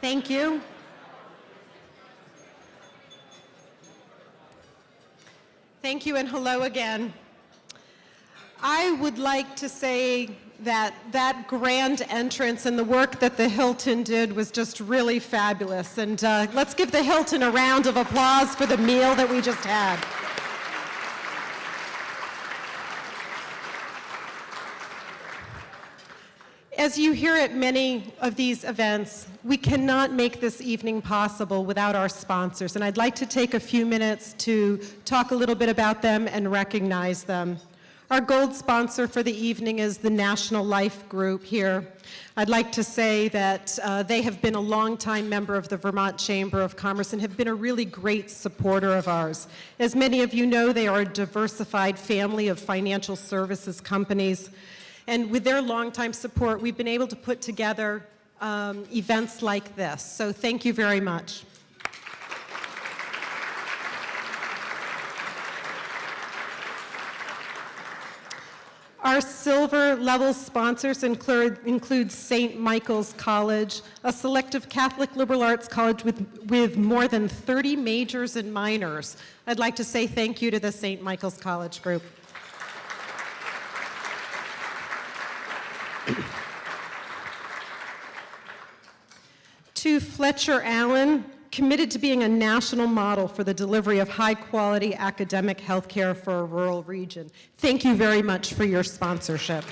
Thank you. Thank you and hello again. I would like to say that that grand entrance and the work that the Hilton did was just really fabulous. And let's give the Hilton a round of applause for the meal that we just had. As you hear at many of these events, we cannot make this evening possible without our sponsors, and I'd like to take a few minutes to talk a little bit about them and recognize them. Our gold sponsor for the evening is the National Life Group here. I'd like to say that they have been a longtime member of the Vermont Chamber of Commerce and have been a really great supporter of ours. As many of you know, they are a diversified family of financial services companies. And with their longtime support, we've been able to put together events like this. So thank you very much. Our silver level sponsors include St. Michael's College, a selective Catholic liberal arts college with more than 30 majors and minors. I'd like to say thank you to the St. Michael's College group. To Fletcher Allen, committed to being a national model for the delivery of high-quality academic healthcare for a rural region. Thank you very much for your sponsorship.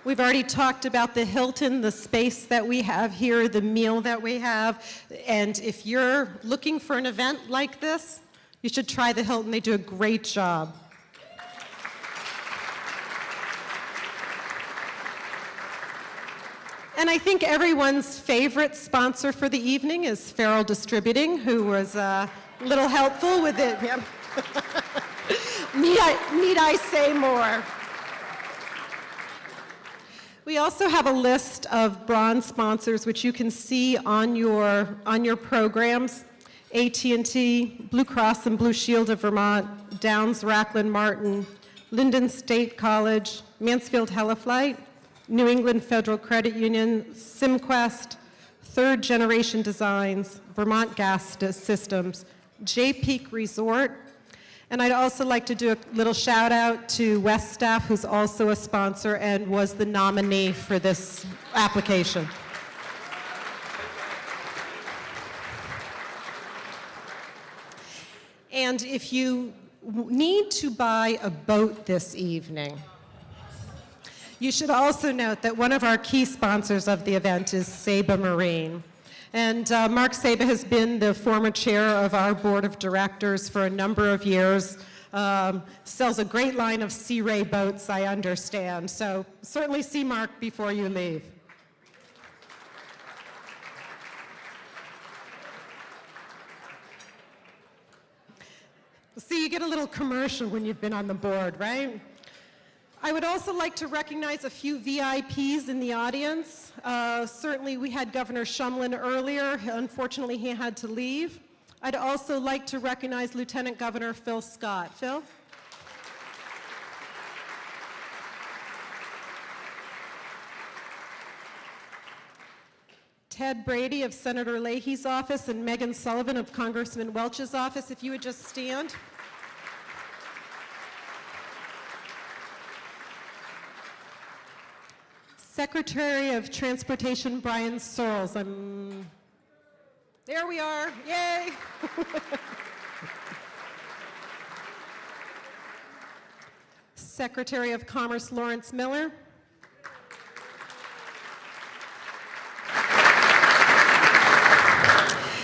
We've already talked about the Hilton, the space that we have here, the meal that we have, and if you're looking for an event like this, you should try the Hilton. They do a great job. And I think everyone's favorite sponsor for the evening is Farrell Distributing, who was a little helpful with it. Yeah. Need I say more? We also have a list of bronze sponsors, which you can see on your programs. AT&T, Blue Cross and Blue Shield of Vermont, Downs Racklin Martin, Linden State College, Mansfield Heliflight, New England Federal Credit Union, SimQuest, Third Generation Designs, Vermont Gas Systems, J-Peak Resort, and I'd also like to do a little shout out to West Staff, who's also a sponsor and was the nominee for this application. And if you need to buy a boat this evening, you should also note that one of our key sponsors of the event is Saba Marine. And Mark Saba has been the former chair of our board of directors for a number of years. Sells a great line of Sea Ray boats, I understand. So certainly see Mark before you leave. See, you get a little commercial when you've been on the board, right? I would also like to recognize a few VIPs in the audience. Certainly we had Governor Shumlin earlier. Unfortunately, he had to leave. I'd also like to recognize Lieutenant Governor Phil Scott. Phil? Ted Brady of Senator Leahy's office and Megan Sullivan of Congressman Welch's office, if you would just stand. Secretary of Transportation Brian Searles. There we are, yay! Secretary of Commerce Lawrence Miller.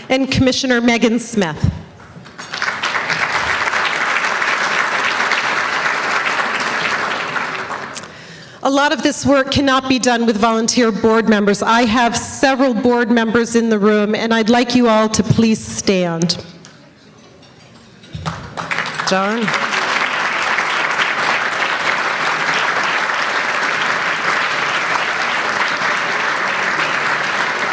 And Commissioner Megan Smith. A lot of this work cannot be done with volunteer board members. I have several board members in the room, and I'd like you all to please stand. John?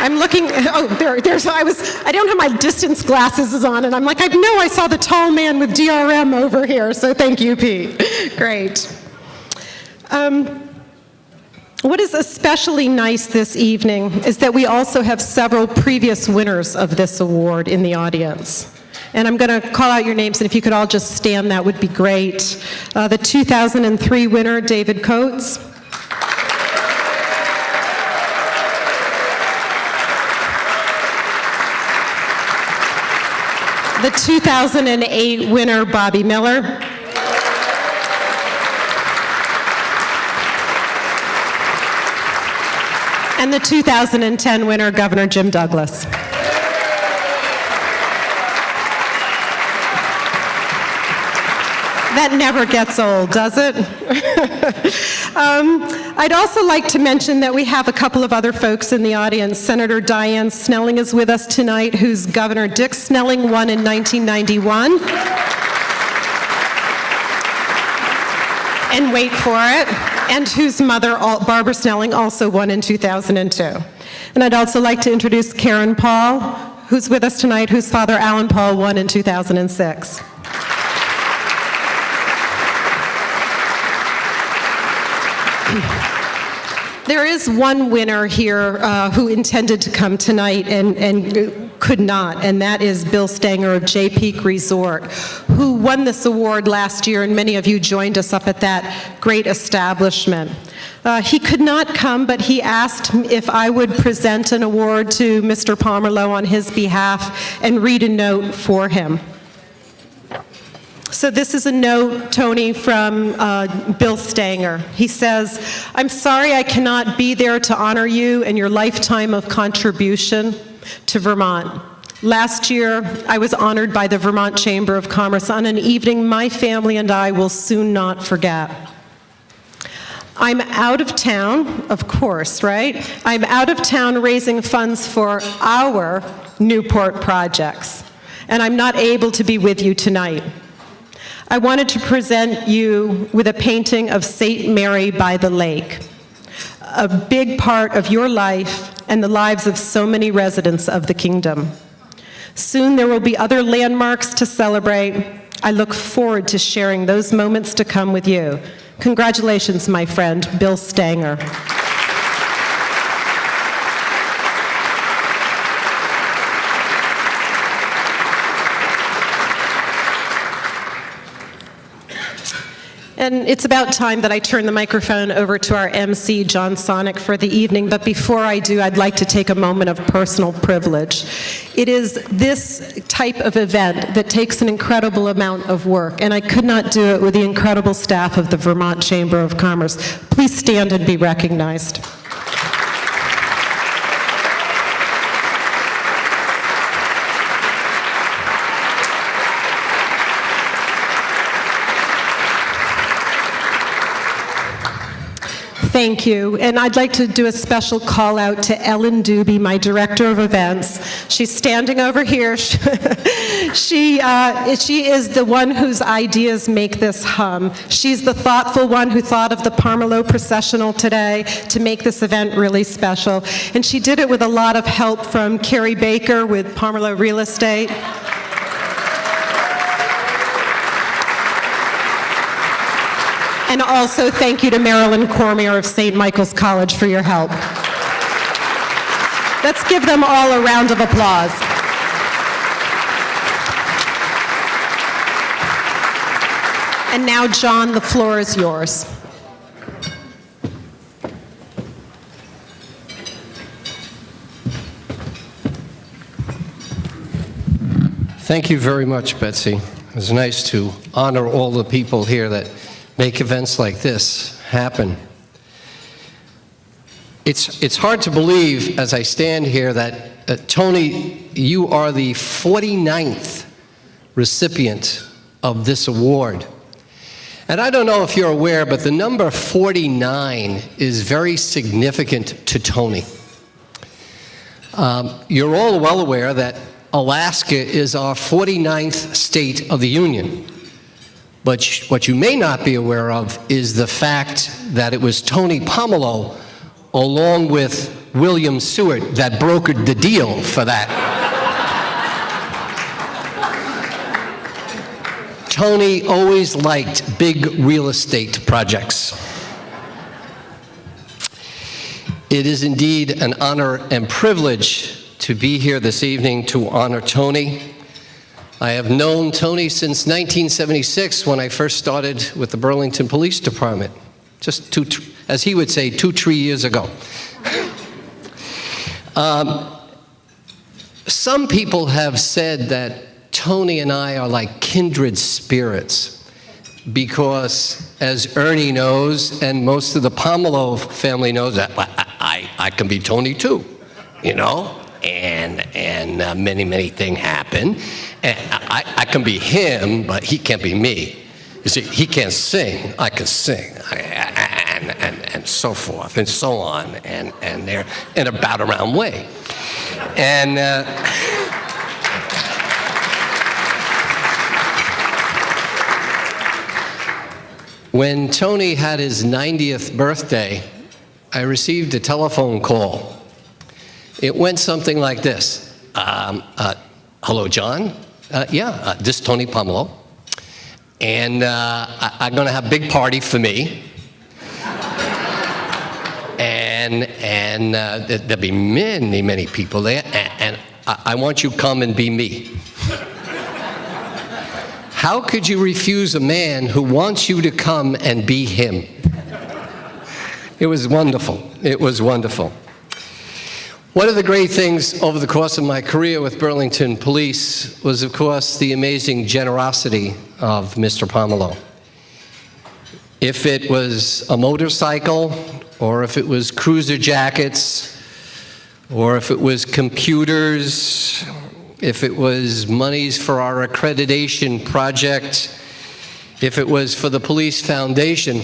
I'm looking, oh, I don't have my distance glasses on, and I'm like, I know I saw the tall man with DRM over here, so thank you, Pete. Great. What is especially nice this evening is that we also have several previous winners of this award in the audience. And I'm going to call out your names, and if you could all just stand, that would be great. The 2003 winner, David Coates. The 2008 winner, Bobby Miller. And the 2010 winner, Governor Jim Douglas. That never gets old, does it? I'd also like to mention that we have a couple of other folks in the audience. Senator Diane Snelling is with us tonight, whose Governor Dick Snelling won in 1991. And wait for it, and whose mother, Barbara Snelling, also won in 2002. And I'd also like to introduce Karen Paul, who's with us tonight, whose father, Alan Paul, won in 2006. There is one winner here who intended to come tonight and could not, and that is Bill Stanger of Jay Peak Resort, who won this award last year, and many of you joined us up at that great establishment. He could not come, but he asked if I would present an award to Mr. Pomerleau on his behalf and read a note for him. So this is a note, Tony, from Bill Stanger. He says, "I'm sorry I cannot be there to honor you and your lifetime of contribution to Vermont. Last year, I was honored by the Vermont Chamber of Commerce on an evening my family and I will soon not forget. I'm out of town, of course, right? I'm out of town raising funds for our Newport projects, and I'm not able to be with you tonight. I wanted to present you with a painting of St. Mary by the Lake, a big part of your life and the lives of so many residents of the kingdom. Soon there will be other landmarks to celebrate. I look forward to sharing those moments to come with you. Congratulations, my friend, Bill Stanger." And it's about time that I turn the microphone over to our MC, John Sonic, for the evening. But before I do, I'd like to take a moment of personal privilege. It is this type of event that takes an incredible amount of work, and I could not do it with the incredible staff of the Vermont Chamber of Commerce. Please stand and be recognized. Thank you. And I'd like to do a special call out to Ellen Doobie, my director of events. She's standing over here. She is the one whose ideas make this hum. She's the thoughtful one who thought of the Pomerleau processional today to make this event really special. And she did it with a lot of help from Carrie Baker with Pomerleau Real Estate. And also thank you to Marilyn Cormier of St. Michael's College for your help. Let's give them all a round of applause. And now, John, the floor is yours. Thank you very much, Betsy. It was nice to honor all the people here that make events like this happen. It's hard to believe, as I stand here, that, Tony, you are the 49th recipient of this award. And I don't know if you're aware, but the number 49 is very significant to Tony. You're all well aware that Alaska is our 49th state of the Union. But what you may not be aware of is the fact that it was Tony Pomerleau, along with William Seward, that brokered the deal for that. Tony always liked big real estate projects. It is indeed an honor and privilege to be here this evening to honor Tony. I have known Tony since 1976 when I first started with the Burlington Police Department, just as he would say, 3 years ago. Some people have said that Tony and I are like kindred spirits because, as Ernie knows, and most of the Pomelo family knows, that I can be Tony too, you know, and many things happen. And I can be him, but he can't be me. You see, he can't sing, I can sing, and so forth, and so on, and they're in a bat-around way. And when Tony had his 90th birthday, I received a telephone call. It went something like this. Hello, John? This is Tony Pomelo. And I'm going to have a big party for me. And there'll be many people there. And I want you to come and be me. How could you refuse a man who wants you to come and be him? It was wonderful. It was wonderful. One of the great things over the course of my career with Burlington Police was, of course, the amazing generosity of Mr. Pomelo. If it was a motorcycle, or if it was cruiser jackets, or if it was computers, if it was monies for our accreditation project, if it was for the Police Foundation,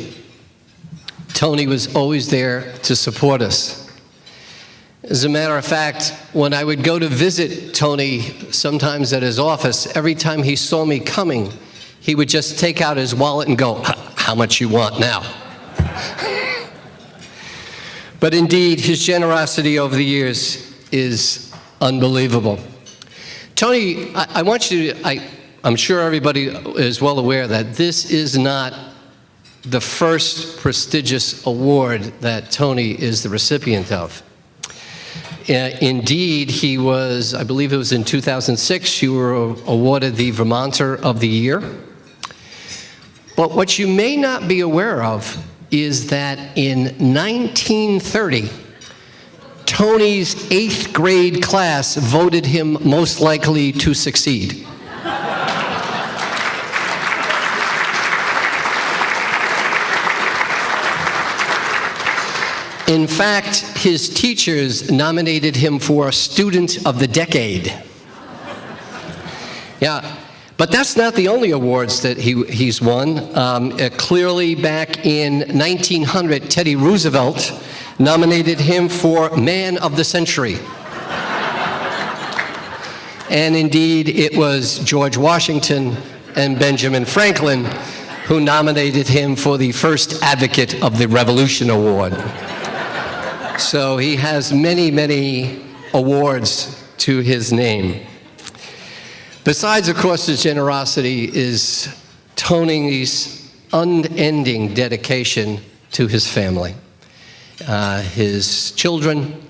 Tony was always there to support us. As a matter of fact, when I would go to visit Tony, sometimes at his office, every time he saw me coming, he would just take out his wallet and go, "How much you want now?" But indeed, his generosity over the years is unbelievable. Tony, I want you to, I'm sure everybody is well aware that this is not the first prestigious award that Tony is the recipient of. Indeed, he was, I believe it was in 2006, you were awarded the Vermonter of the Year. But what you may not be aware of is that in 1930, Tony's 8th grade class voted him most likely to succeed. In fact, his teachers nominated him for Student of the Decade. Yeah, but that's not the only awards that he's won. Clearly, back in 1900, Teddy Roosevelt nominated him for Man of the Century. And indeed, it was George Washington and Benjamin Franklin who nominated him for the First Advocate of the Revolution Award. So he has many awards to his name. Besides, of course, his generosity is Tony's unending dedication to his family. His children,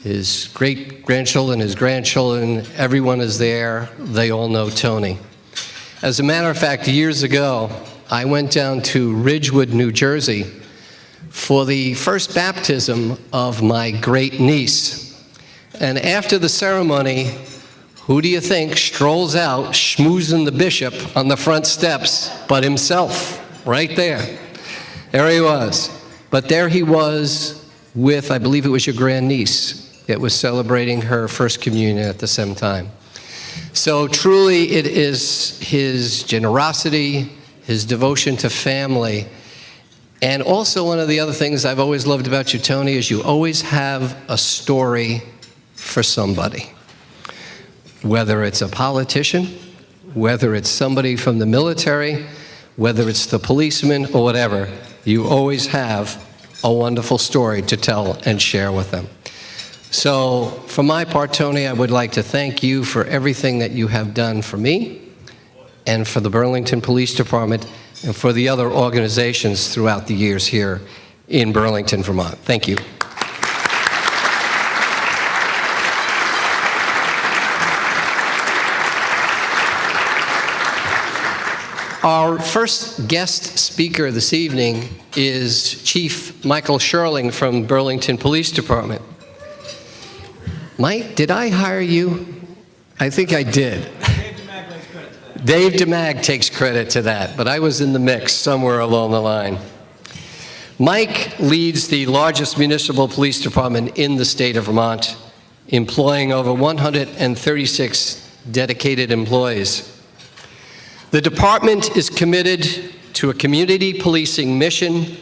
his great-grandchildren, his grandchildren, everyone is there. They all know Tony. As a matter of fact, years ago, I went down to Ridgewood, New Jersey, for the first baptism of my great niece. And after the ceremony, who do you think strolls out, schmoozing the bishop on the front steps, but himself, right there. There he was. But there he was with, I believe it was your grandniece, that was celebrating her first communion at the same time. So truly it is his generosity, his devotion to family. And also one of the other things I've always loved about you, Tony, is you always have a story for somebody. Whether it's a politician, whether it's somebody from the military, whether it's the policeman or whatever, you always have a wonderful story to tell and share with them. So for my part, Tony, I would like to thank you for everything that you have done for me and for the Burlington Police Department and for the other organizations throughout the years here in Burlington, Vermont. Thank you. Our first guest speaker this evening is Chief Michael Sherling from Burlington Police Department. Mike, did I hire you? I think I did. Dave DeMag takes credit to that, but I was in the mix somewhere along the line. Mike leads the largest municipal police department in the state of Vermont, employing over 136 dedicated employees. The department is committed to a community policing mission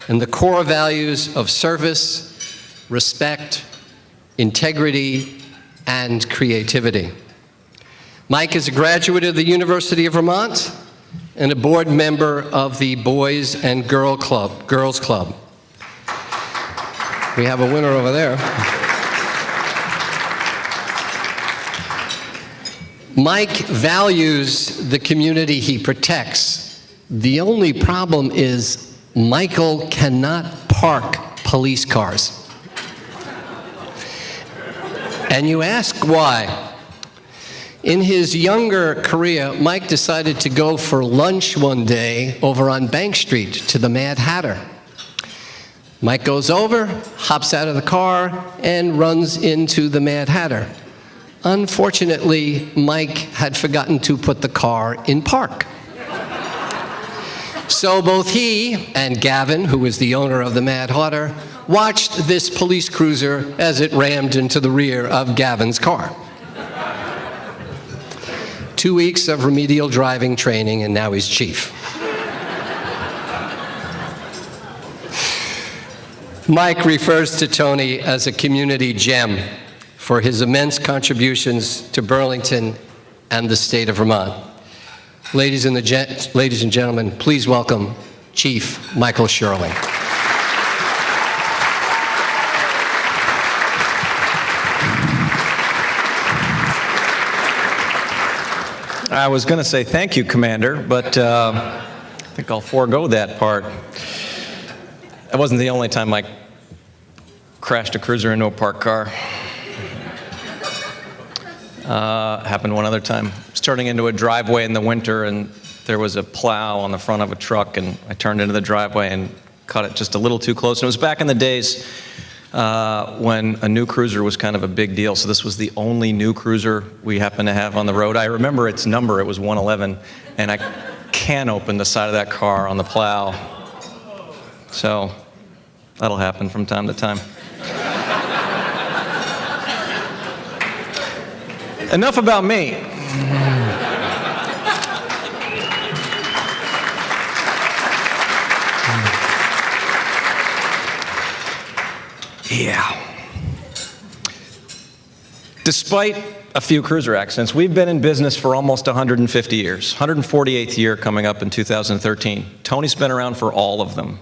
and the core values of service, respect, integrity, and creativity. Mike is a graduate of the University of Vermont and a board member of the Boys and Girls Club. We have a winner over there. Mike values the community he protects. The only problem is Michael cannot park police cars. And you ask why. In his younger career, Mike decided to go for lunch one day over on Bank Street to the Mad Hatter. Mike goes over, hops out of the car, and runs into the Mad Hatter. Unfortunately, Mike had forgotten to put the car in park. So both he and Gavin, who is the owner of the Mad Hatter, watched this police cruiser as it rammed into the rear of Gavin's car. 2 weeks of remedial driving training, and now he's chief. Mike refers to Tony as a community gem for his immense contributions to Burlington and the state of Vermont. Ladies and gentlemen, please welcome Chief Michael Sherling. I was going to say thank you, Commander, but I think I'll forego that part. That wasn't the only time I crashed a cruiser into a parked car. Happened one other time. I was turning into a driveway in the winter, and there was a plow on the front of a truck, and I turned into the driveway and cut it just a little too close. And it was back in the days when a new cruiser was kind of a big deal. So this was the only new cruiser we happened to have on the road. I remember its number, it was 111, and I can open the side of that car on the plow. So that'll happen from time to time. Enough about me. Yeah. Despite a few cruiser accidents, we've been in business for almost 150 years. 148th year coming up in 2013. Tony's been around for all of them.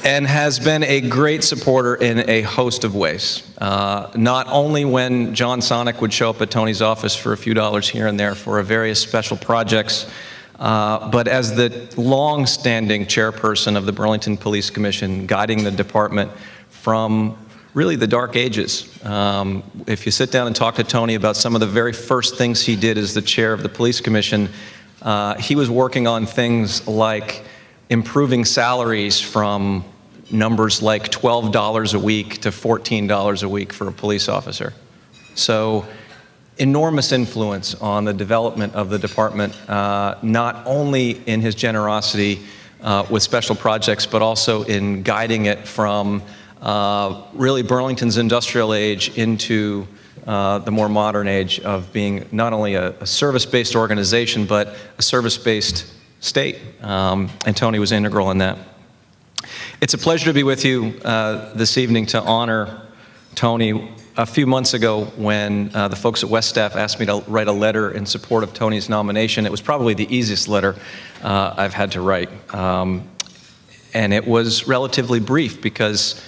And has been a great supporter in a host of ways. Not only when John Sonic would show up at Tony's office for a few dollars here and there for various special projects, but as the long-standing chairperson of the Burlington Police Commission, guiding the department from really the dark ages. If you sit down and talk to Tony about some of the very first things he did as the chair of the Police Commission, he was working on things like improving salaries from numbers like $12 a week to $14 a week for a police officer. So enormous influence on the development of the department, not only in his generosity with special projects, but also in guiding it from really Burlington's industrial age into the more modern age of being not only a service-based organization, but a service-based state. And Tony was integral in that. It's a pleasure to be with you this evening to honor Tony. A few months ago, when the folks at West Staff asked me to write a letter in support of Tony's nomination, it was probably the easiest letter I've had to write. And it was relatively brief because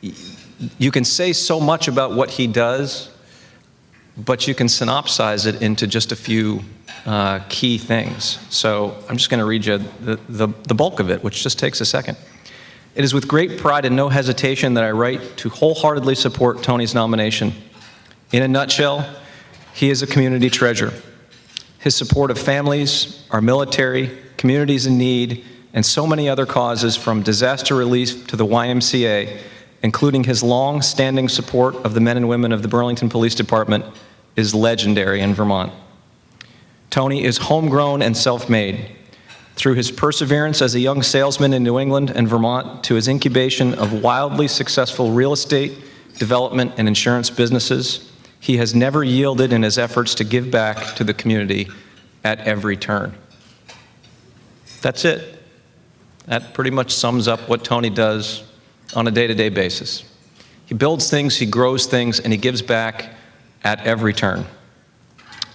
you can say so much about what he does, but you can synopsize it into just a few key things. So I'm just going to read you the bulk of it, which just takes a second. It is with great pride and no hesitation that I write to wholeheartedly support Tony's nomination. In a nutshell, he is a community treasure. his support of families, our military, communities in need, and so many other causes from disaster relief to the YMCA, including his long-standing support of the men and women of the Burlington Police Department, is legendary in Vermont. Tony is homegrown and self-made. Through his perseverance as a young salesman in New England and Vermont to his incubation of wildly successful real estate, development, and insurance businesses, he has never yielded in his efforts to give back to the community at every turn. That's it. That pretty much sums up what Tony does on a day-to-day basis. He builds things, he grows things, and he gives back at every turn.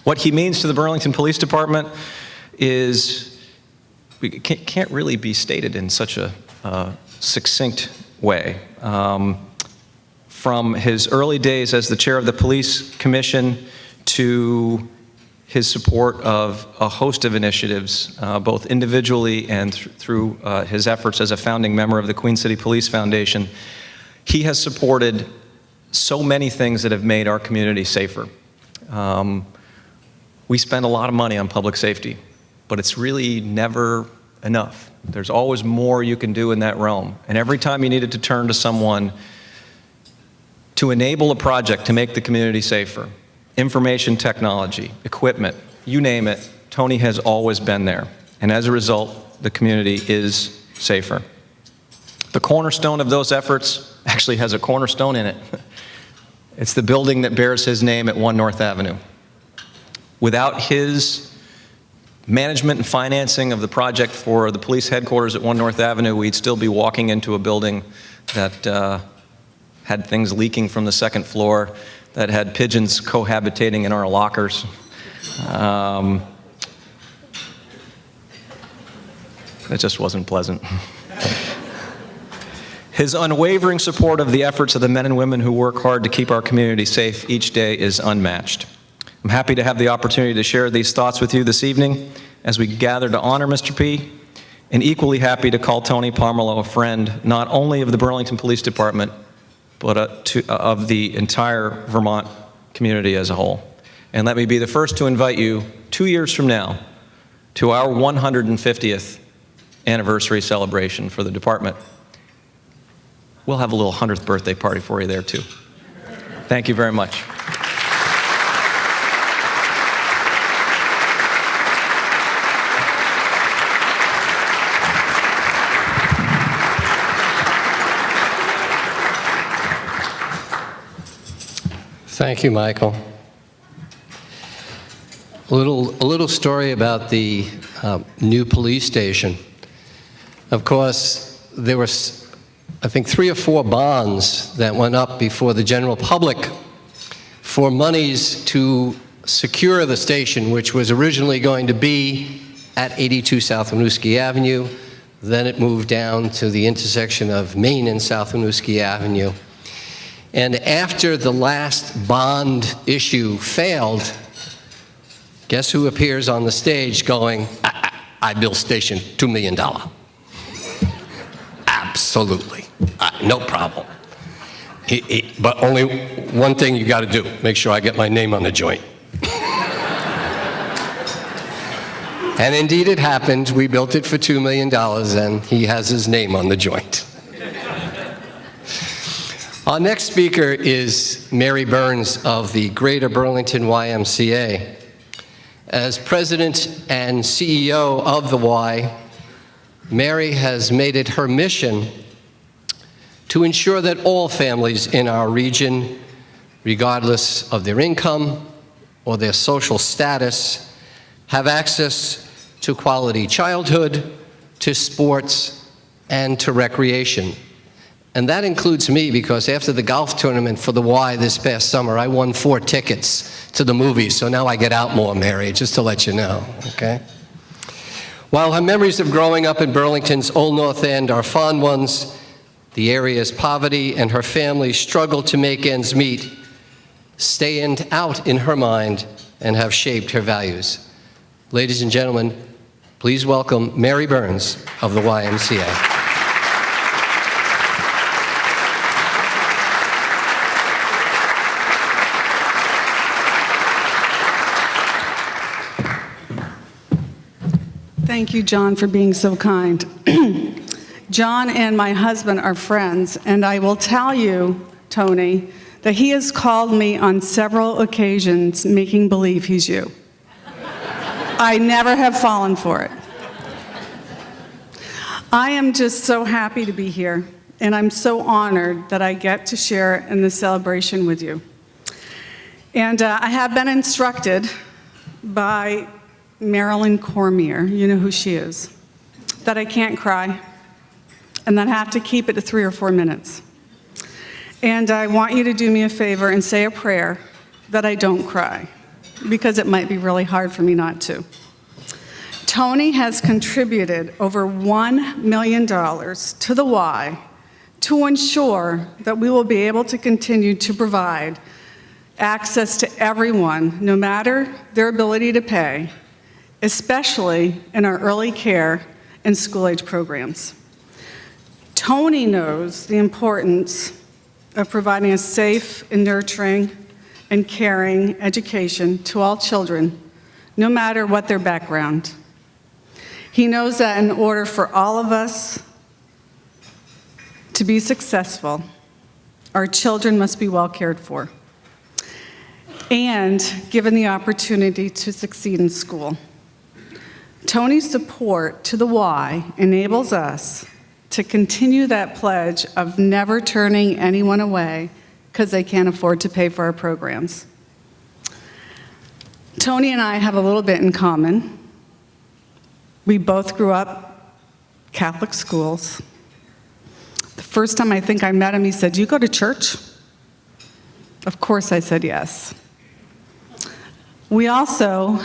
What he means to the Burlington Police Department can't really be stated in such a succinct way. From his early days as the chair of the police commission to his support of a host of initiatives, both individually and through his efforts as a founding member of the Queen City Police Foundation, he has supported so many things that have made our community safer. We spend a lot of money on public safety, but it's really never enough. There's always more you can do in that realm. And every time you needed to turn to someone to enable a project to make the community safer, information technology, equipment, you name it, Tony has always been there. And as a result, the community is safer. The cornerstone of those efforts actually has a cornerstone in it. It's the building that bears his name at 1 North Avenue. Without his management and financing of the project for the police headquarters at 1 North Avenue, we'd still be walking into a building that had things leaking from the second floor, that had pigeons cohabitating in our lockers. It just wasn't pleasant. His unwavering support of the efforts of the men and women who work hard to keep our community safe each day is unmatched. I'm happy to have the opportunity to share these thoughts with you this evening as we gather to honor Mr. P, and equally happy to call Tony Pomerleau a friend, not only of the Burlington Police Department, but of the entire Vermont community as a whole. And let me be the first to invite you 2 years from now to our 150th anniversary celebration for the department. We'll have a little 100th birthday party for you there too. Thank you very much. Thank you, Michael. A little story about the new police station. Of course, there were, I think, 3 or 4 bonds that went up before the general public for monies to secure the station, which was originally going to be at 82 South Winooski Avenue. Then it moved down to the intersection of Main and South Winooski Avenue. And after the last bond issue failed, guess who appears on the stage going, I built station $2 million. Absolutely, no problem. But only one thing you got to do, make sure I get my name on the joint. And indeed it happened. We built it for $2 million, and he has his name on the joint. Our next speaker is Mary Burns of the Greater Burlington YMCA. As president and CEO of the Y, Mary has made it her mission to ensure that all families in our region, regardless of their income or their social status, have access to quality childhood, to sports, and to recreation. And that includes me, because after the golf tournament for the Y this past summer, I won 4 tickets to the movies, so now I get out more, Mary, just to let you know, okay? While her memories of growing up in Burlington's Old North End are fond ones, the area's poverty and her family's struggle to make ends meet stand out in her mind and have shaped her values. Ladies and gentlemen, please welcome Mary Burns of the YMCA. Thank you, John, for being so kind. John and my husband are friends, and I will tell you, Tony, that he has called me on several occasions making believe he's you. I never have fallen for it. I am just so happy to be here, and I'm so honored that I get to share in this celebration with you. And I have been instructed by Marilyn Cormier, you know who she is, that I can't cry, and that I have to keep it to 3 or 4 minutes. And I want you to do me a favor and say a prayer that I don't cry, because it might be really hard for me not to. Tony has contributed over $1 million to the Y to ensure that we will be able to continue to provide access to everyone, no matter their ability to pay, especially in our early care and school-age programs. Tony knows the importance of providing a safe and nurturing and caring education to all children, no matter what their background. He knows that in order for all of us to be successful, our children must be well cared for and given the opportunity to succeed in school. Tony's support to the Y enables us to continue that pledge of never turning anyone away because they can't afford to pay for our programs. Tony and I have a little bit in common. We both grew up Catholic schools. The first time I think I met him, he said, "Do you go to church?" Of course I said yes. We also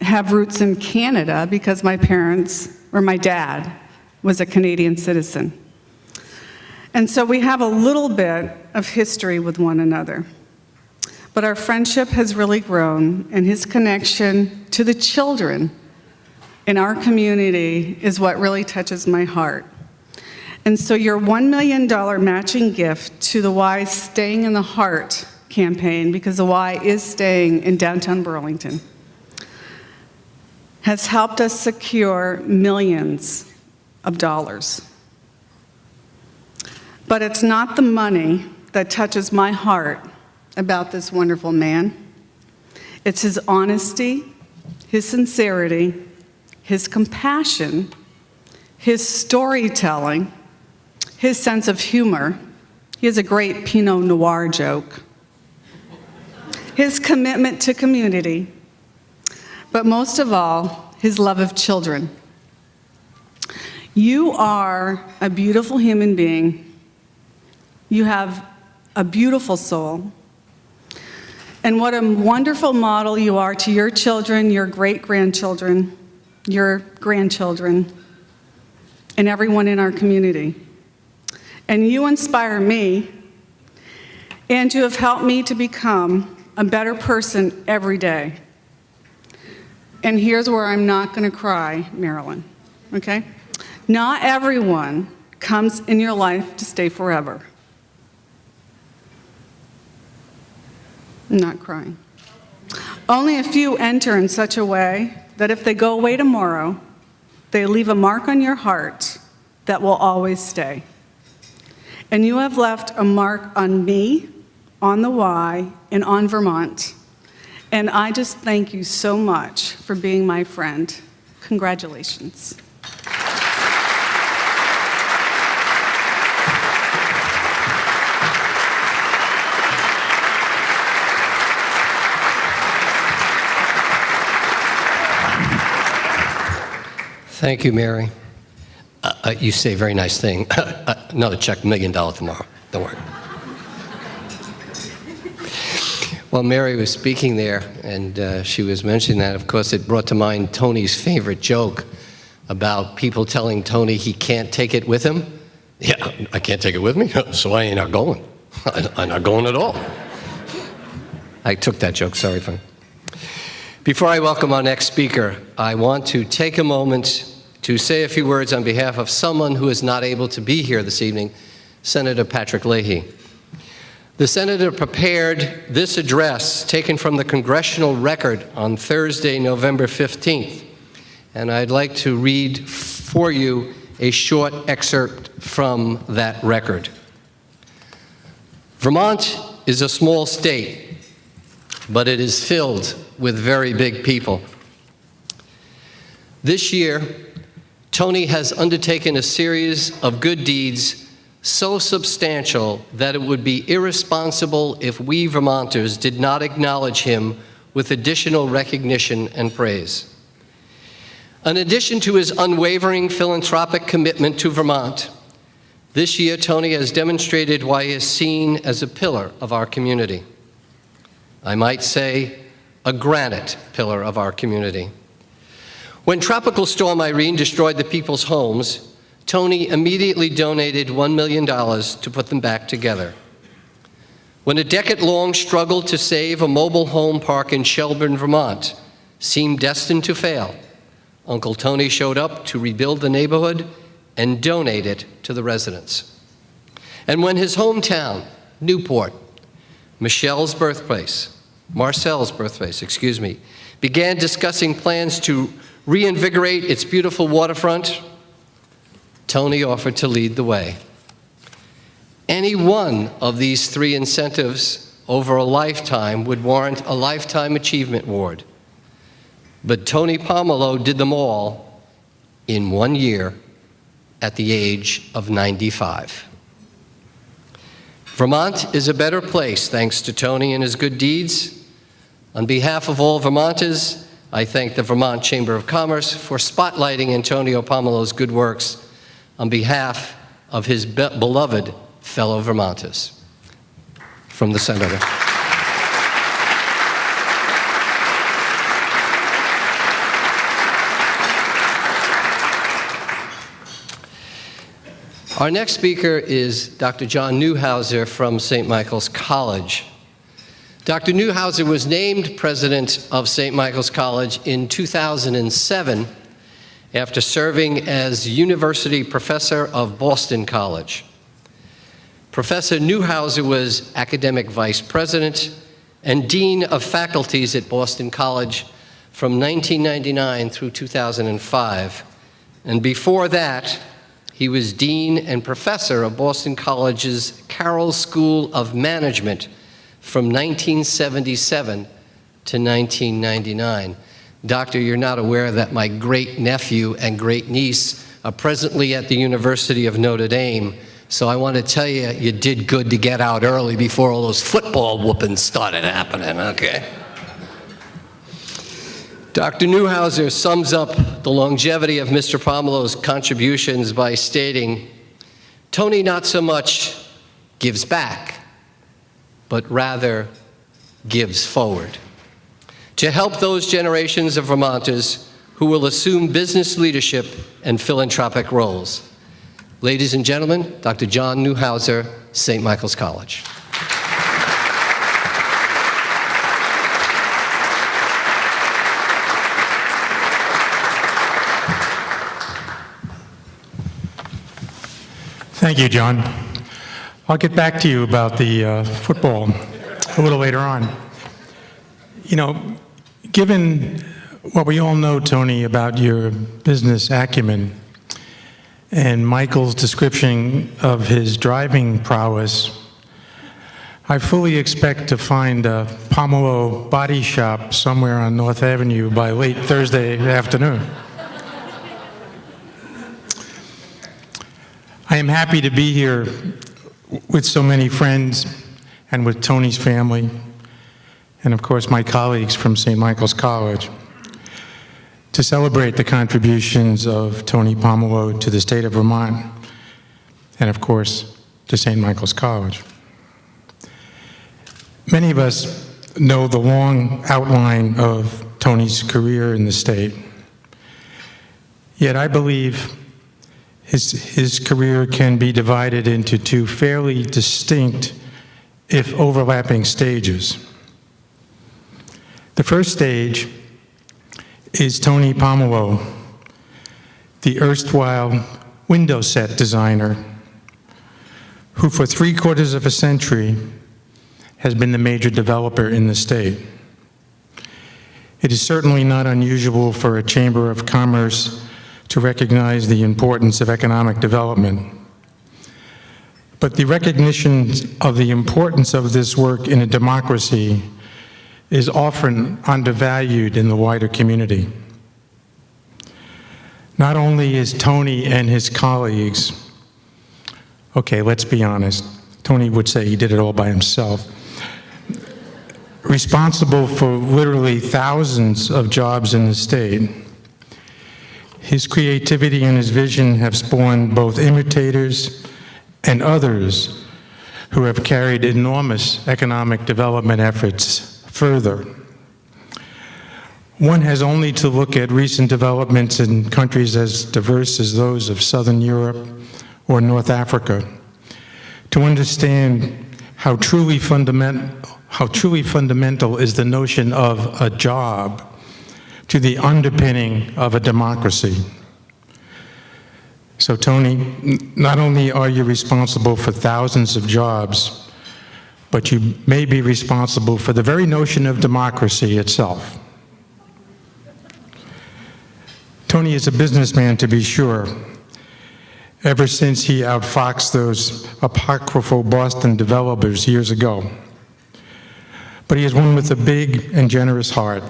have roots in Canada because my dad was a Canadian citizen. And so we have a little bit of history with one another. But our friendship has really grown, and his connection to the children in our community is what really touches my heart. And so your $1 million matching gift to the Y Staying in the Heart campaign, because the Y is staying in downtown Burlington, has helped us secure millions of dollars. But it's not the money that touches my heart about this wonderful man. It's his honesty, his sincerity, his compassion, his storytelling, his sense of humor. He has a great Pinot Noir joke. His commitment to community, but most of all, his love of children. You are a beautiful human being. You have a beautiful soul. And what a wonderful model you are to your children, your great-grandchildren, your grandchildren, and everyone in our community. And you inspire me, and you have helped me to become a better person every day. And here's where I'm not going to cry, Marilyn, okay? Not everyone comes in your life to stay forever. I'm not crying. Only a few enter in such a way that if they go away tomorrow, they leave a mark on your heart that will always stay. And you have left a mark on me, on the Y, and on Vermont. And I just thank you so much for being my friend. Congratulations. Thank you, Mary. You say a very nice thing. Another check, $1 million tomorrow. Don't worry. Well, Mary was speaking there, and she was mentioning that. Of course, it brought to mind Tony's favorite joke about people telling Tony he can't take it with him. Yeah, I can't take it with me, so I ain't not going. I'm not going at all. I took that joke, sorry. Before I welcome our next speaker, I want to take a moment to say a few words on behalf of someone who is not able to be here this evening, Senator Patrick Leahy. The senator prepared this address taken from the congressional record on Thursday, November 15th, and I'd like to read for you a short excerpt from that record. Vermont is a small state, but it is filled with very big people. This year, Tony has undertaken a series of good deeds so substantial that it would be irresponsible if we Vermonters did not acknowledge him with additional recognition and praise. In addition to his unwavering philanthropic commitment to Vermont, this year Tony has demonstrated why he is seen as a pillar of our community. I might say a granite pillar of our community. When Tropical Storm Irene destroyed the people's homes, Tony immediately donated $1 million to put them back together. When a decade-long struggle to save a mobile home park in Shelburne, Vermont seemed destined to fail, Uncle Tony showed up to rebuild the neighborhood and donate it to the residents. And when his hometown, Newport, Marcel's birthplace, began discussing plans to reinvigorate its beautiful waterfront, Tony offered to lead the way. Any one of these three incentives over a lifetime would warrant a Lifetime Achievement Award. But Tony Pomelo did them all in 1 year at the age of 95. Vermont is a better place thanks to Tony and his good deeds. On behalf of all Vermonters, I thank the Vermont Chamber of Commerce for spotlighting Antonio Pomelo's good works on behalf of his beloved fellow Vermonters. From the Senator. Our next speaker is Dr. John Neuhauser from St. Michael's College. Dr. Neuhauser was named president of St. Michael's College in 2007 after serving as University Professor of Boston College. Professor Neuhauser was academic vice president and dean of faculties at Boston College from 1999 through 2005. And before that, he was dean and professor of Boston College's Carroll School of Management from 1977 to 1999. Doctor, you're not aware that my great-nephew and great-niece are presently at the University of Notre Dame, so I want to tell you, you did good to get out early before all those football whoopings started happening, okay? Dr. Neuhauser sums up the longevity of Mr. Pomelo's contributions by stating, Tony not so much gives back, but rather gives forward to help those generations of Vermonters who will assume business leadership and philanthropic roles. Ladies and gentlemen, Dr. John Neuhauser, St. Michael's College. Thank you, John. I'll get back to you about the football a little later on. You know, given what we all know, Tony, about your business acumen and Michael's description of his driving prowess, I fully expect to find a Pomelo body shop somewhere on North Avenue by late Thursday afternoon. I am happy to be here with so many friends and with Tony's family, and of course my colleagues from St. Michael's College, to celebrate the contributions of Tony Pomelo to the state of Vermont, and of course to St. Michael's College. Many of us know the long outline of Tony's career in the state, yet I believe his career can be divided into two fairly distinct, if overlapping, stages. The first stage is Tony Pomelo, the erstwhile window set designer, who for 3/4 of a century has been the major developer in the state. It is certainly not unusual for a Chamber of Commerce to recognize the importance of economic development. But the recognition of the importance of this work in a democracy is often undervalued in the wider community. Not only is Tony and his colleagues, okay, let's be honest, Tony would say he did it all by himself, responsible for literally thousands of jobs in the state. His creativity and his vision have spawned both imitators and others who have carried enormous economic development efforts further. One has only to look at recent developments in countries as diverse as those of Southern Europe or North Africa to understand how truly fundamental is the notion of a job to the underpinning of a democracy. So, Tony, not only are you responsible for thousands of jobs, but you may be responsible for the very notion of democracy itself. Tony is a businessman, to be sure, ever since he outfoxed those apocryphal Boston developers years ago. But he is one with a big and generous heart,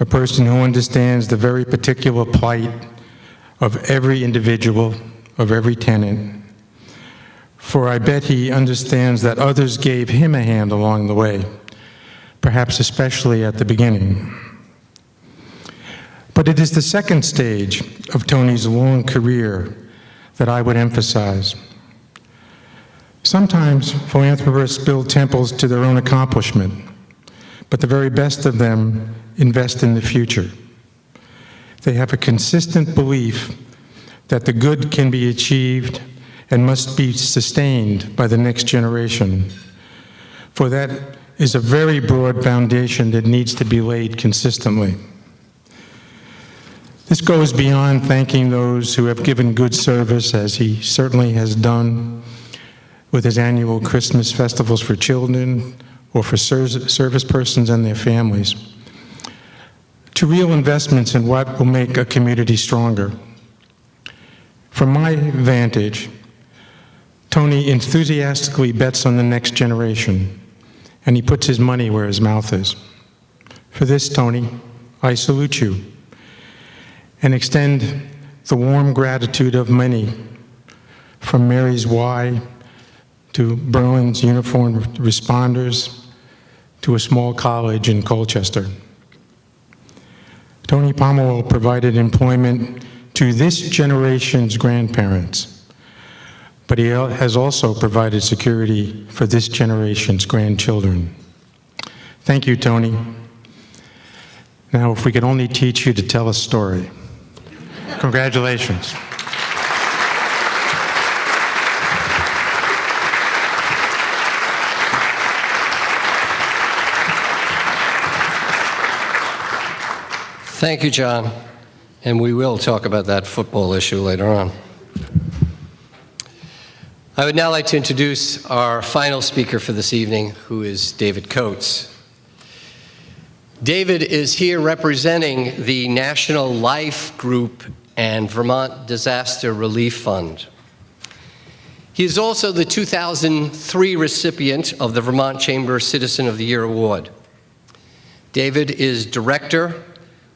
a person who understands the very particular plight of every individual, of every tenant. For I bet he understands that others gave him a hand along the way, perhaps especially at the beginning. But it is the second stage of Tony's long career that I would emphasize. Sometimes philanthropists build temples to their own accomplishment, but the very best of them invest in the future. They have a consistent belief that the good can be achieved and must be sustained by the next generation, for that is a very broad foundation that needs to be laid consistently. This goes beyond thanking those who have given good service, as he certainly has done with his annual Christmas festivals for children or for service persons and their families, to real investments in what will make a community stronger. From my vantage, Tony enthusiastically bets on the next generation, and he puts his money where his mouth is. For this, Tony, I salute you and extend the warm gratitude of many, from Mary's Y to Berlin's uniformed responders to a small college in Colchester. Tony Pomeroy provided employment to this generation's grandparents, but he has also provided security for this generation's grandchildren. Thank you, Tony. Now, if we could only teach you to tell a story. Congratulations. Thank you, John. And we will talk about that football issue later on. I would now like to introduce our final speaker for this evening, who is David Coates. David is here representing the National Life Group and Vermont Disaster Relief Fund. He is also the 2003 recipient of the Vermont Chamber Citizen of the Year Award. David is director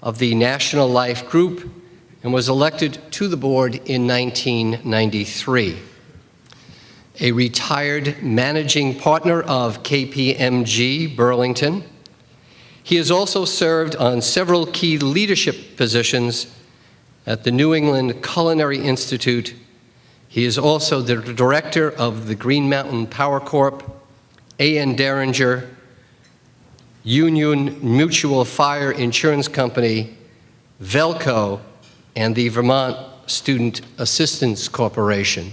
of the National Life Group and was elected to the board in 1993. A retired managing partner of KPMG Burlington, he has also served on several key leadership positions at the New England Culinary Institute. He is also the director of the Green Mountain Power Corp, A.N. Derringer, Union Mutual Fire Insurance Company, Velco, and the Vermont Student Assistance Corporation.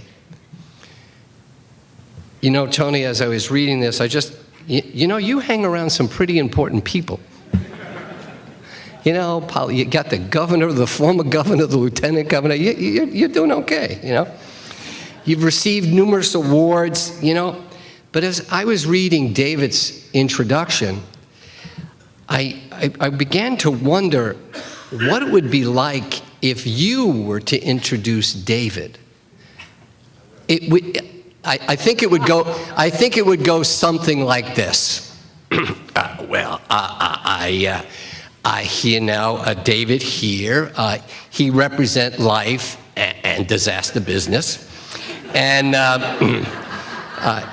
You know, Tony, as I was reading this, you hang around some pretty important people. You know, you got the governor, the former governor, the lieutenant governor. You're doing okay, you know. You've received numerous awards, you know. But as I was reading David's introduction, I began to wonder what it would be like if you were to introduce David. I think it would go something like this. I hear now David here. He represent life and disaster business, and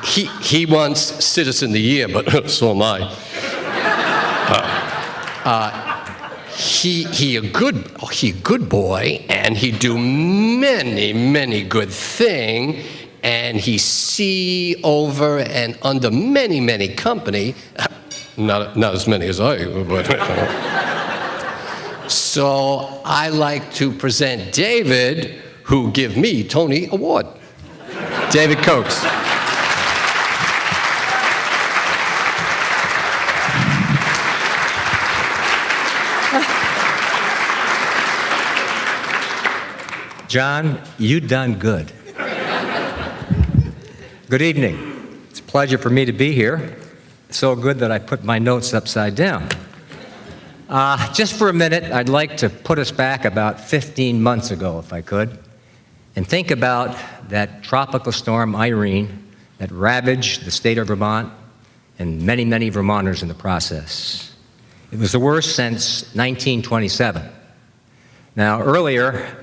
he wants Citizen of the Year, but so am I. He a good boy, and he do many good thing, and he see over and under many company, not as many as I, but so I like to present David, who give me Tony Award. David Coates. John, you done good. Good evening. It's a pleasure for me to be here. So good that I put my notes upside down. Just for a minute, I'd like to put us back about 15 months ago, if I could, and think about that tropical storm Irene that ravaged the state of Vermont and many Vermonters in the process. It was the worst since 1927. Now, earlier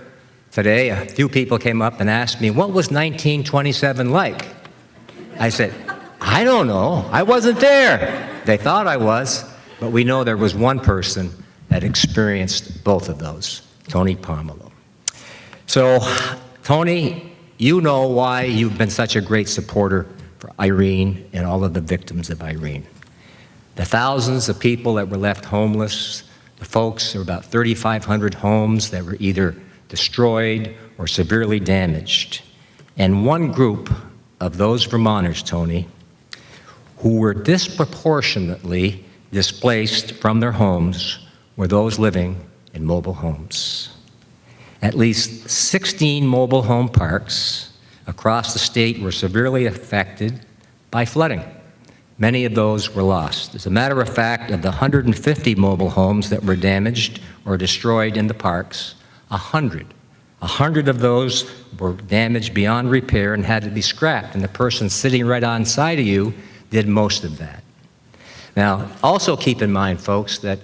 today, a few people came up and asked me, what was 1927 like? I said, I don't know. I wasn't there. They thought I was, but we know there was one person that experienced both of those, Tony Pomelo. So, Tony, you know why you've been such a great supporter for Irene and all of the victims of Irene. The thousands of people that were left homeless, the folks, there were about 3,500 homes that were either destroyed or severely damaged. And one group of those Vermonters, Tony, who were disproportionately displaced from their homes were those living in mobile homes. At least 16 mobile home parks across the state were severely affected by flooding. Many of those were lost. As a matter of fact, of the 150 mobile homes that were damaged or destroyed in the parks, 100 of those were damaged beyond repair and had to be scrapped, and the person sitting right on side of you did most of that. Now, also keep in mind, folks, that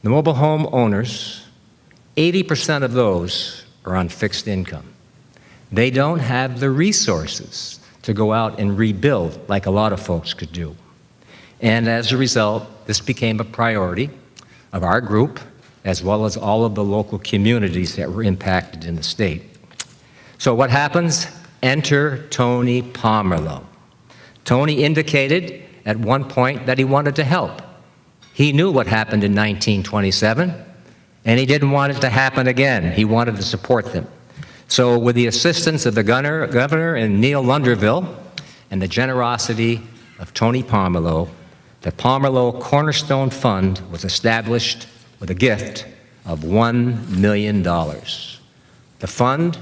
the mobile home owners, 80% of those are on fixed income. They don't have the resources to go out and rebuild like a lot of folks could do. And as a result, this became a priority of our group, as well as all of the local communities that were impacted in the state. So what happens? Enter Tony Pomelo. Tony indicated at one point that he wanted to help. He knew what happened in 1927, and he didn't want it to happen again. He wanted to support them. So with the assistance of the governor and Neil Lunderville and the generosity of Tony Pomelo, the Pomelo Cornerstone Fund was established with a gift of $1 million. The fund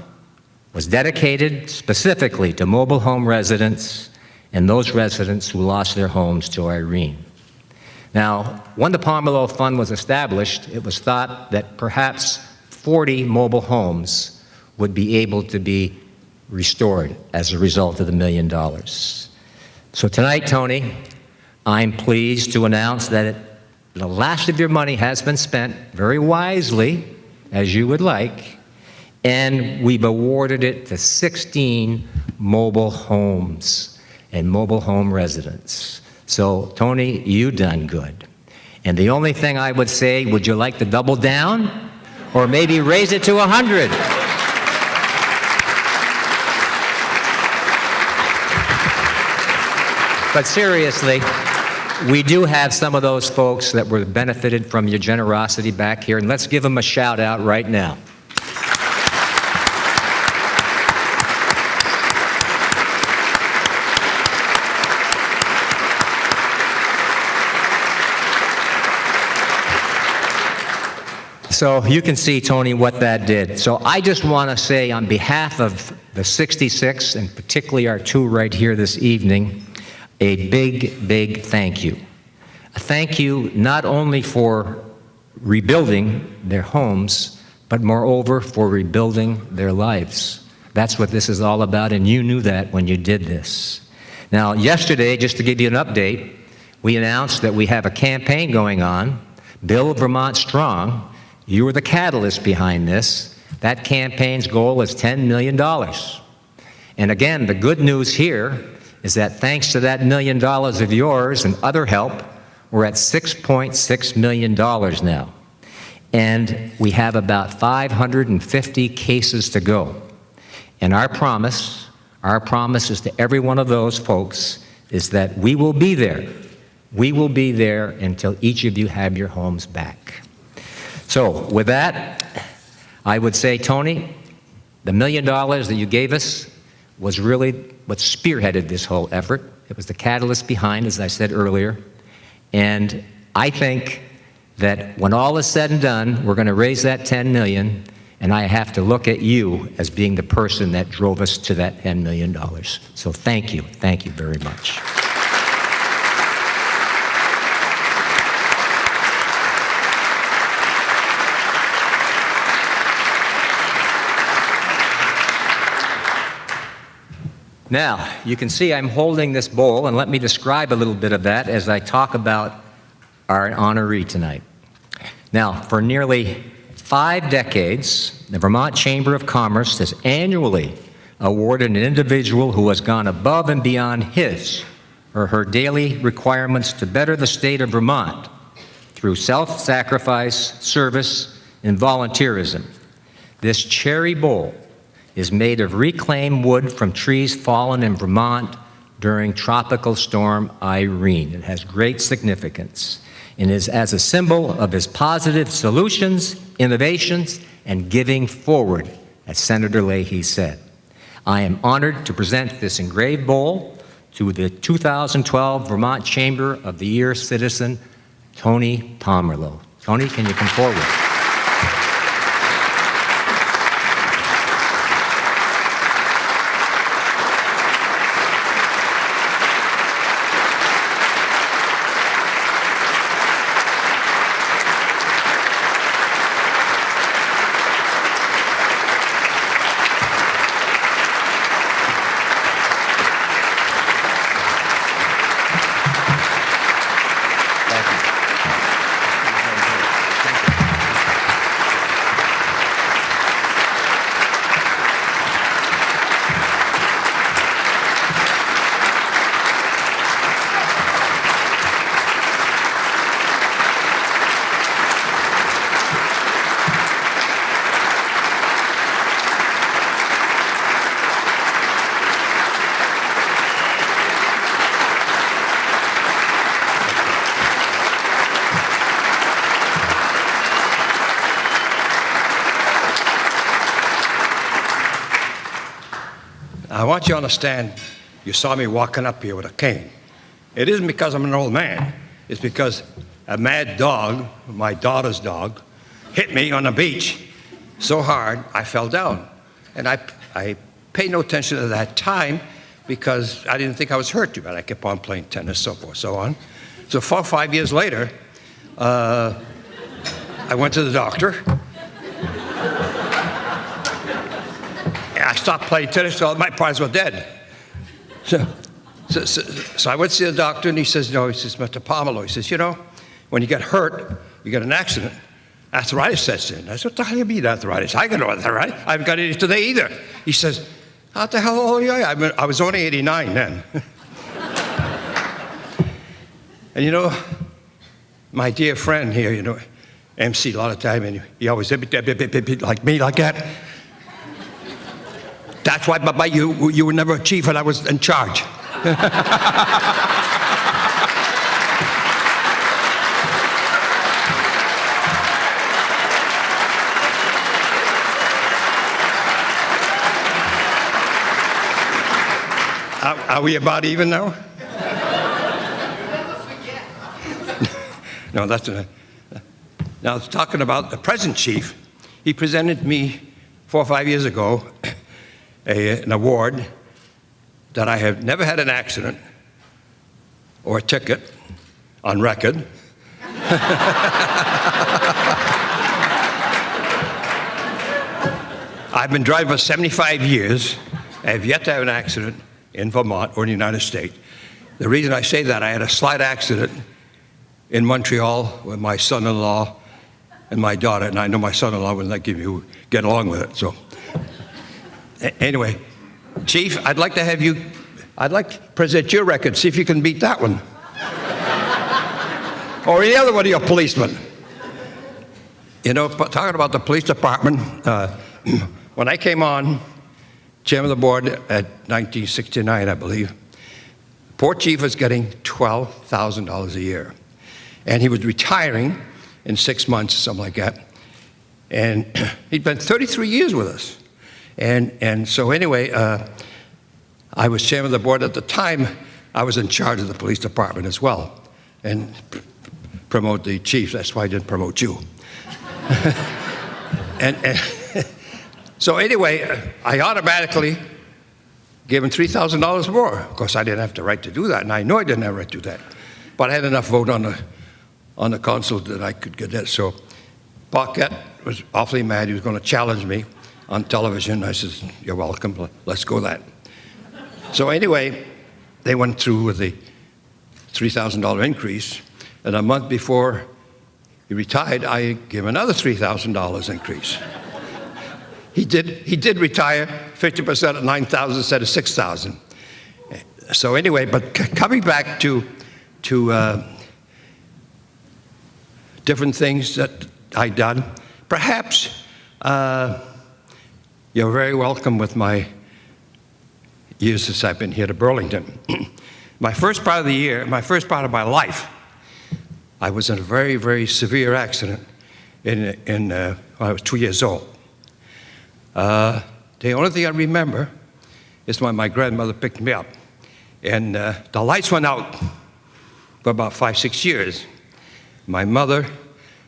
was dedicated specifically to mobile home residents and those residents who lost their homes to Irene. Now, when the Pomelo Fund was established, it was thought that perhaps 40 mobile homes would be able to be restored as a result of the $1 million. So tonight, Tony, I'm pleased to announce that the last of your money has been spent very wisely, as you would like, and we've awarded it to 16 mobile homes and mobile home residents. So, Tony, you done good. And the only thing I would say, would you like to double down? Or maybe raise it to 100? But seriously, we do have some of those folks that were benefited from your generosity back here, and let's give them a shout out right now. So you can see, Tony, what that did. So I just want to say on behalf of the 66, and particularly our two right here this evening, a big thank you. A thank you not only for rebuilding their homes, but moreover for rebuilding their lives. That's what this is all about, and you knew that when you did this. Now, yesterday, just to give you an update, we announced that we have a campaign going on, Build Vermont Strong. You were the catalyst behind this. That campaign's goal is $10 million. And again, the good news here is that thanks to that $1 million of yours and other help, we're at $6.6 million now. And we have about 550 cases to go. And our promise is to every one of those folks is that we will be there. We will be there until each of you have your homes back. So with that, I would say, Tony, the $1 million that you gave us was really what spearheaded this whole effort. It was the catalyst behind, as I said earlier. And I think that when all is said and done, we're going to raise that $10 million, and I have to look at you as being the person that drove us to that $10 million. So thank you very much. Now, you can see I'm holding this bowl, and let me describe a little bit of that as I talk about our honoree tonight. Now, for nearly 5 decades, the Vermont Chamber of Commerce has annually awarded an individual who has gone above and beyond his or her daily requirements to better the state of Vermont through self-sacrifice, service, and volunteerism. This cherry bowl is made of reclaimed wood from trees fallen in Vermont during Tropical Storm Irene. It has great significance and is as a symbol of his positive solutions, innovations, and giving forward, as Senator Leahy said. I am honored to present this engraved bowl to the 2012 Vermont Chamber of the Year citizen, Tony Pomerleau. Tony, can you come forward? I want you to understand, you saw me walking up here with a cane. It isn't because I'm an old man. It's because a mad dog, my daughter's dog, hit me on the beach so hard I fell down. And I paid no attention at that time because I didn't think I was hurt too bad. I kept on playing tennis, so forth, so on. So 4 or 5 years later, I went to the doctor. I stopped playing tennis, so all my partners were dead. So I went to see the doctor, and he says, Mr. Pomerleau, he says, you know, when you get hurt, you get an accident, arthritis sets in. I said, what the hell do you mean arthritis? I got no arthritis. I haven't got any today either. He says, how the hell old are you? I was only 89 then. And you know, my dear friend here, you know, MC a lot of time, and he always said, like me, like that. That's why, Baba, you were never a chief and I was in charge. Are we about even now? No, that's not. Now, talking about the present chief, he presented me 4 or 5 years ago an award that I have never had an accident or a ticket on record. I've been driving for 75 years. I have yet to have an accident in Vermont or in the United States. The reason I say that, I had a slight accident in Montreal with my son-in-law and my daughter, and I know my son-in-law would not get along with it. So, anyway, Chief, I'd like to present your record, see if you can beat that one. Or any other one of your policemen. You know, talking about the police department, when I came on chairman of the board at 1969, I believe, poor chief was getting $12,000 a year. And he was retiring in 6 months, something like that. And he'd been 33 years with us. And so anyway, I was chairman of the board at the time. I was in charge of the police department as well, and promote the chief. That's why I didn't promote you. and so anyway, I automatically gave him $3,000 more. Of course, I didn't have the right to do that, and I know I didn't have the right to do that. But I had enough vote on the council that I could get that. So Paquette was awfully mad. He was going to challenge me on television. I said, "You're welcome. Let's go that." So anyway, they went through with the $3,000 increase, and a month before he retired, I gave him another $3,000 increase. He did retire 50% at $9,000 instead of $6,000. So anyway, but coming back to different things that I done, perhaps you're very welcome with my years since I've been here to Burlington. My first part of my life, I was in a very, very severe accident when I was 2 years old. The only thing I remember is when my grandmother picked me up, and the lights went out for about 5-6 years. My mother,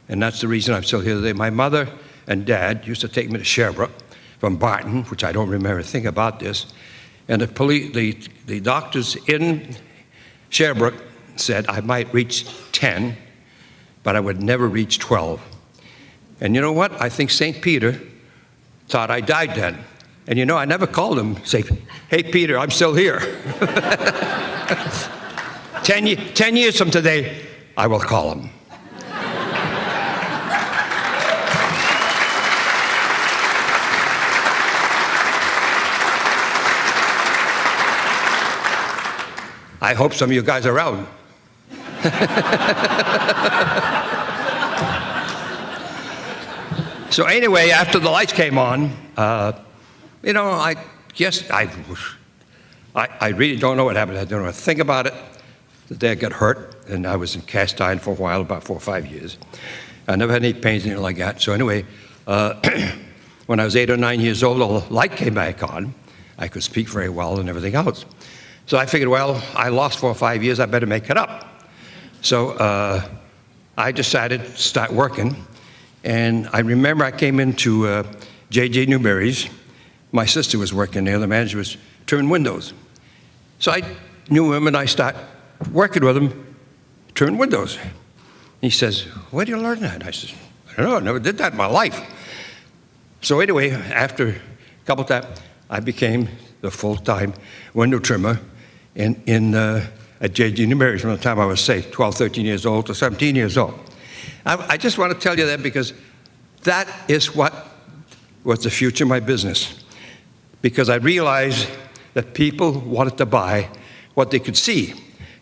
and that's the reason I'm still here today, my mother and dad used to take me to Sherbrooke from Barton, which I don't remember a thing about this, and the doctors in Sherbrooke said I might reach 10, but I would never reach 12. And you know what? I think St. Peter thought I died then. And you know, I never called him, say, "Hey, Peter, I'm still here." 10 years from today, I will call him. I hope some of you guys are around. So anyway, after the lights came on, you know, I guess I really don't know what happened. I don't know a thing about it. The day I got hurt, and I was in cast iron for a while, about 4 or 5 years. I never had any pains or anything like that. So anyway, when I was 8 or 9 years old, the light came back on. I could speak very well and everything else. So I figured, well, I lost 4 or 5 years, I better make it up. So I decided to start working. And I remember I came into J.J. Newberry's. My sister was working there. The manager was turning windows. So I knew him, and I started working with him, turning windows. He says, "Where did you learn that?" I said, "I don't know. I never did that in my life." So anyway, after a couple of times, I became the full-time window trimmer at J.J. Newberry's from the time I was, say, 12, 13 years old to 17 years old. I just want to tell you that because that is what was the future of my business. Because I realized that people wanted to buy what they could see.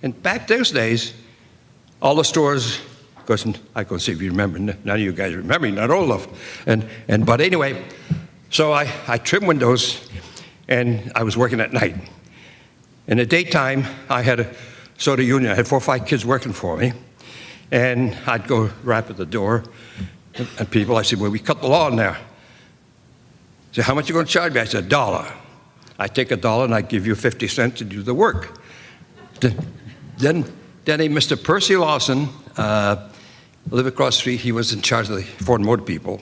And back those days, all the stores, of course, I can see if you remember, none of you guys remember, you're not old enough. But anyway, so I trimmed windows, and I was working at night. In the daytime, I had a sort of union. I had 4 or 5 kids working for me. And I'd go rap at the door, and people, I said, "Well, we cut the lawn there." They said, "How much are you going to charge me?" I said, $1. I'd take $1 and I'd give you 50 cents to do the work. Then a Mr. Percy Lawson lived across the street. He was in charge of the Ford Motor people.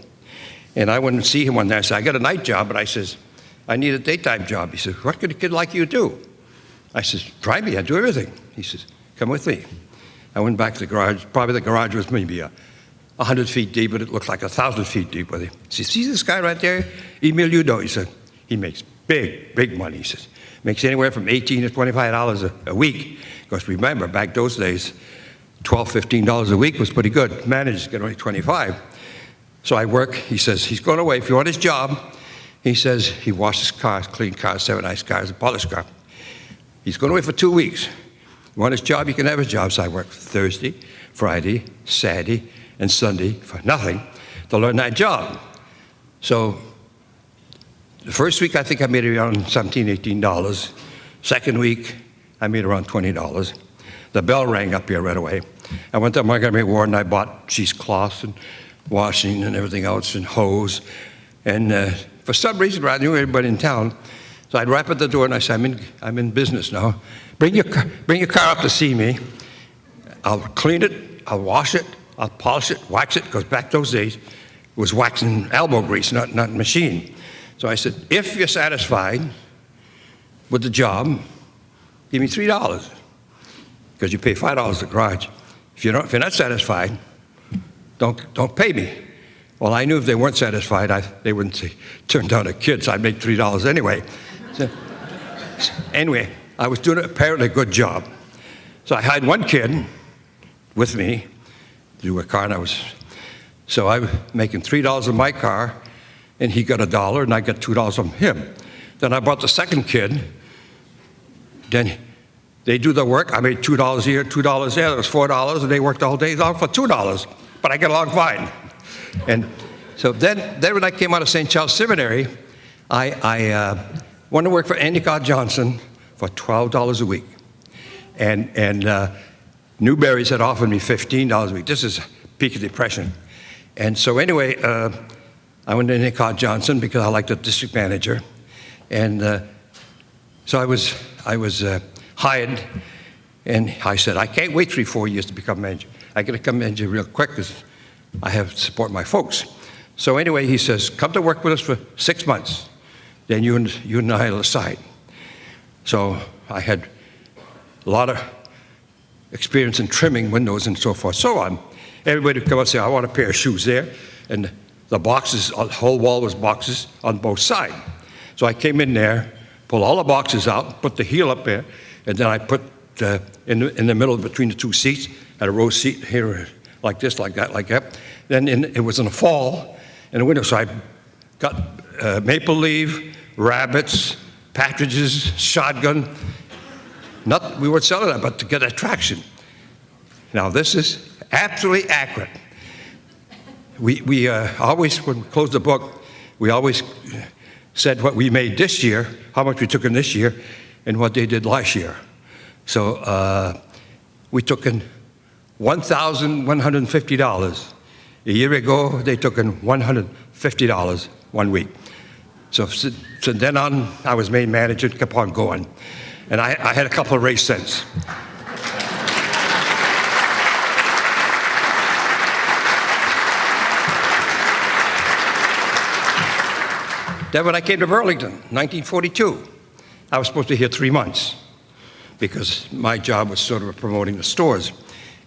And I went and see him one day. I said, "I got a night job," but I says, "I need a daytime job." He said, "What could a kid like you do?" I said, "Try me, I do everything." He says, "Come with me." I went back to the garage. Probably the garage was maybe 100 feet deep, but it looked like 1,000 feet deep with it. He said, see this guy right there? Emil Udo. He said, he makes big money. He says, makes anywhere from $18 to $25 a week. Because remember, back those days, $12, $15 a week was pretty good. Managed to get only 25. So I work. He says, he's going away. If you want his job, he says, he washes cars, clean cars, 7 nice cars, and polish cars. He's going away for 2 weeks. You want his job, you can have his job. So I work Thursday, Friday, Saturday, and Sunday for nothing to learn that job. So the first week, I think I made around $17, $18. Second week, I made around $20. The bell rang up here right away. I went to Montgomery Ward and I bought cheesecloths and washing and everything else and hose. And for some reason, I knew everybody in town. So I'd rap at the door and I said, I'm in business now. Bring your car up to see me. I'll clean it, I'll wash it, I'll polish it, wax it, because back those days, it was waxing elbow grease, not machine. So I said, if you're satisfied with the job, give me $3, because you pay $5 at the garage. If you're not satisfied, don't pay me. Well, I knew if they weren't satisfied, they wouldn't say, turn down a kid, so I'd make $3 anyway. So, anyway, I was doing apparently a good job. So I had one kid with me to do a car, and I was making $3 on my car, and he got $1, and I got $2 from him. Then I bought the second kid. Then they do the work. I made $2 here, $2 there. That was $4, and they worked the whole day long for $2. But I get along fine. And so then when I came out of St. Charles Seminary, I went to work for Endicott Johnson for $12 a week. And Newberry's had offered me $15 a week. This is peak of depression. And so anyway, I went to Endicott Johnson because I liked the district manager. And so I was hired, and I said, I can't wait 3-4 years to become manager. I got to become manager real quick because I have to support my folks. So anyway, he says, come to work with us for 6 months. Then you and I will decide. So I had a lot of experience in trimming windows and so forth, so on. Everybody would come and say, I want a pair of shoes there. And the boxes, the whole wall was boxes on both sides. So I came in there, pulled all the boxes out, put the heel up there, and then I put in the middle between the two seats, had a row seat here like this, like that, like that. Then it was in the fall in the winter, so I got maple leaf, rabbits, partridges, shotgun. We weren't selling that, but to get attraction. Now this is absolutely accurate. We always, when we closed the book, we always said what we made this year, how much we took in this year, and what they did last year. So we took in $1,150. A year ago, they took in $150 1 week. So then on, I was made manager, kept on going. And I had a couple of raise cents. Then when I came to Burlington, 1942, I was supposed to be here 3 months because my job was sort of promoting the stores.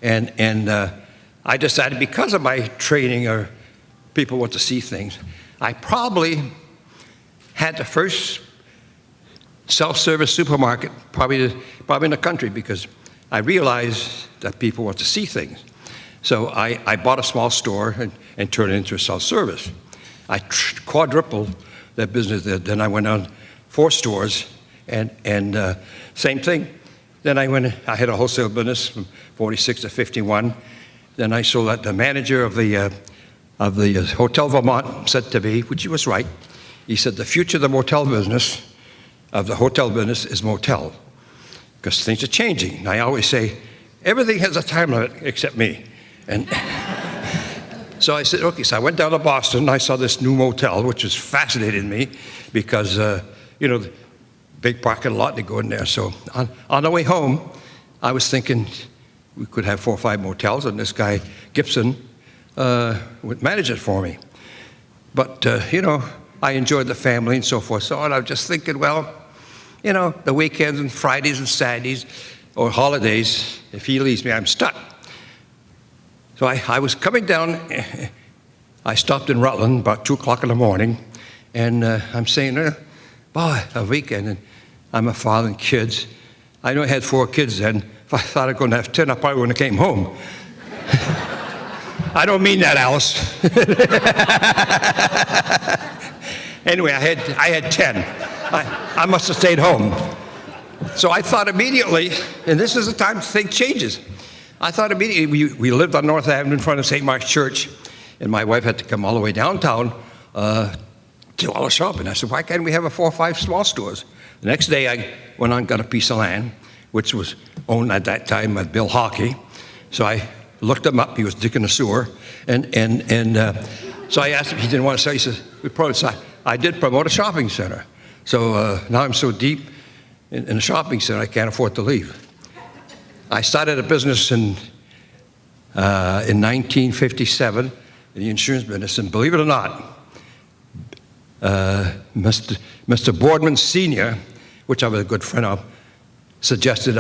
And I decided because of my training or people want to see things, I probably had the first self-service supermarket probably in the country because I realized that people want to see things. So I bought a small store and turned it into a self-service. I quadrupled that business. Then I went on 4 stores and same thing. Then I had a wholesale business from 46 to 51. Then I sold that. The manager of the Hotel Vermont said to me, which he was right, he said, the future of the motel business, of the hotel business, is motel, because things are changing. And I always say, everything has a time limit except me. And so I said, okay, so I went down to Boston, and I saw this new motel, which has fascinated me, because, you know, the big parking lot, they go in there. So on the way home, I was thinking we could have 4 or 5 motels, and this guy, Gibson, would manage it for me. But, you know, I enjoyed the family and so forth. So I was just thinking, well, you know, the weekends and Fridays and Saturdays or holidays, if he leaves me, I'm stuck. So I was coming down, I stopped in Rutland about 2 o'clock in the morning, and I'm saying, boy, a weekend, and I'm a father and kids. I know I had 4 kids then. If I thought I was going to have 10, I probably wouldn't have came home. I don't mean that, Alice. Anyway, I had 10. I must have stayed home. So I thought immediately, and this is the time things changes. I thought immediately, we lived on North Avenue in front of St. Mark's Church, and my wife had to come all the way downtown to do all the shopping. I said, why can't we have 4 or 5 small stores? The next day, I went on and got a piece of land, which was owned at that time by Bill Hockey. So I looked him up. He was digging a sewer. And so I asked him, he didn't want to sell. He said, I did promote a shopping center. So now I'm so deep in a shopping center, I can't afford to leave. I started a business in 1957 in the insurance business, and believe it or not, Mr. Boardman Sr., which I was a good friend of, suggested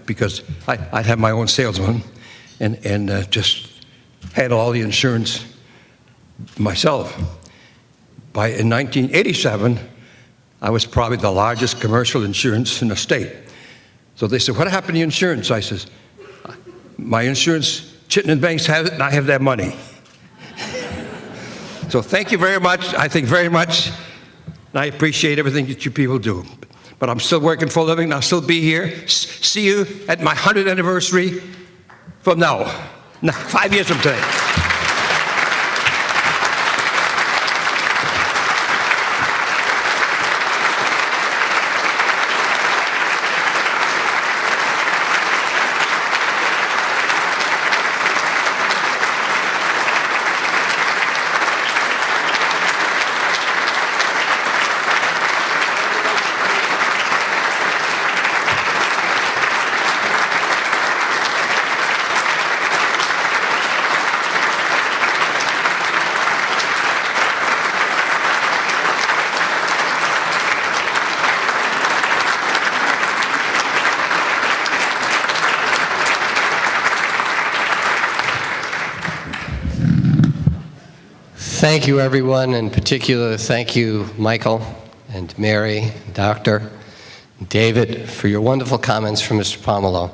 because I'd have my own salesman and just handle all the insurance myself. In 1987, I was probably the largest commercial insurance in the state. So they said, what happened to your insurance? I says, my insurance, Chittenden Banks has it, and I have that money. So thank you very much. I think very much, and I appreciate everything that you people do. But I'm still working for a living, and I'll still be here. See you at my 100th anniversary from now, 5 years from today. Thank you, everyone. In particular, thank you, Michael and Mary, Doctor, David, for your wonderful comments from Mr. Pomelo.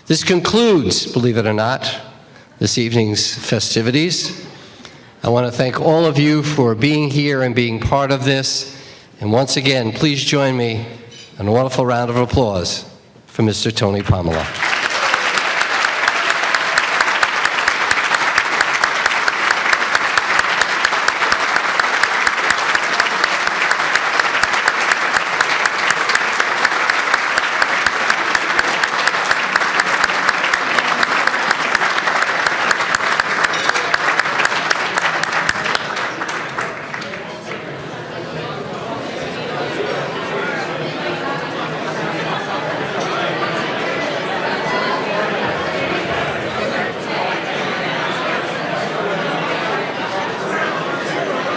This concludes, believe it or not, this evening's festivities. I want to thank all of you for being here and being part of this. And once again, please join me in a wonderful round of applause for Mr. Tony Pomelo.